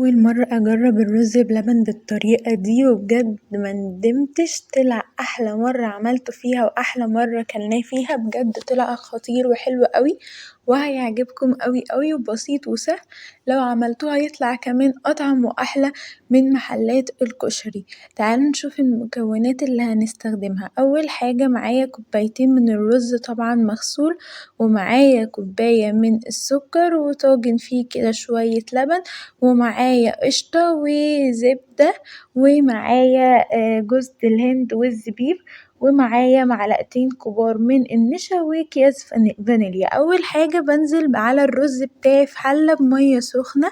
أول مرة أجرب الرز بلبن بالطريقة دي وبجد مندمتش طلع أحلى مرة عملته فيها وأحلى مرة كلناه فيها بجد طلع خطير وحلو اوي وهيعجبكم اوي اوي وبسيط وسهل لو عملتوه هيطلع كمان أطعم وأحلى من محلات الكشري، تعالوا نشوف المكونات اللي هنستخدمها، أول حاجة معايا كوبايتين من الرز طبعا مغسول ومعايا كوباية من السكر وطاجن فيه كده شوية لبن ومعايا قشطة وزبدة ومعايا جوز الهند والزبيب ومعايا معلقتين كبار من النشا واكياس فانيليا، أول حاجة بنزل على الرز بتاعي في حلة بمية سخنة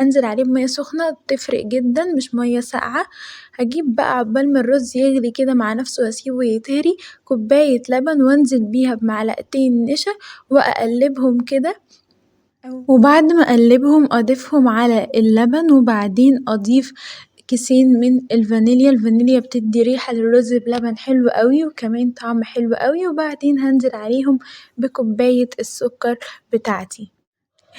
انزل عليه بمية سخنة بتفرق جدا مش مية ساقعة، هجيب بقى عقبال ما الرز يغلي كده مع نفسه واسيبه يتهري كوباية لبن وانزل بيها بمعلقتين نشا واقلبهم كده وبعد ما اقلبهم اضيفهم على اللبن وبعدين اضيف كيسين من الفانيليا بتدي ريحة للرز بلبن حلو اوي وكمان طعم حلو اوي وبعدين هنزل عليهم بكوباية السكر بتاعتي،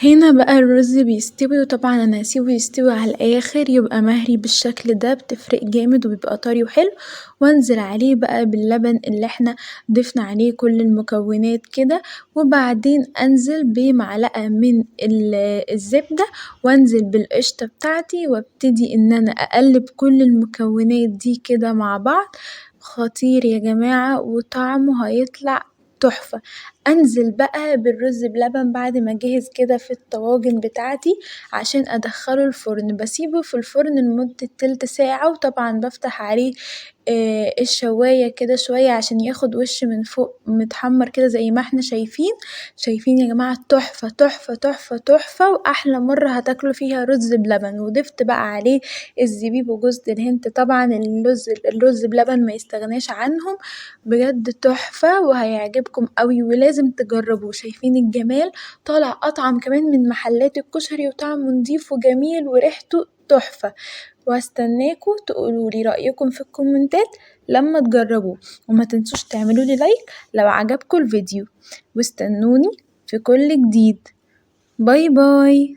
هنا بقى الرز بيستوي وطبعا انا هسيبه يستوي على الاخر يبقى مهري بالشكل ده بتفرق جامد وبيبقى طري وحلو وانزل عليه بقى باللبن اللي احنا ضفنا عليه كل المكونات كده وبعدين انزل بمعلقة من الزبدة وانزل بالقشطة بتاعتي وابتدي ان انا اقلب كل المكونات دي كده مع بعض، خطير يا جماعة وطعمه هيطلع تحفة، انزل بقى بالرز بلبن بعد ما جهز كده في الطواجن بتاعتي عشان ادخله الفرن بسيبه في الفرن لمدة تلت ساعة وطبعا بفتح عليه الشواية كده شوية عشان ياخد وش من فوق متحمر كده زي ما احنا شايفين يا جماعة تحفة تحفة تحفة تحفة واحلى مرة هتاكلوا فيها رز بلبن وضفت بقى عليه الزبيب وجوز الهند طبعا الرز بلبن ميستغناش عنهم بجد تحفة وهيعجبكم اوي ولازم تجربوه، شايفين الجمال طالع اطعم كمان من محلات الكشري وطعمه نضيف وجميل وريحته تحفة، وهستناكوا تقولولي رأيكم في الكومنتات لما تجربوه ومتنسوش تعملولي لايك لو عجبكوا الفيديو واستنوني في كل جديد، باي باي.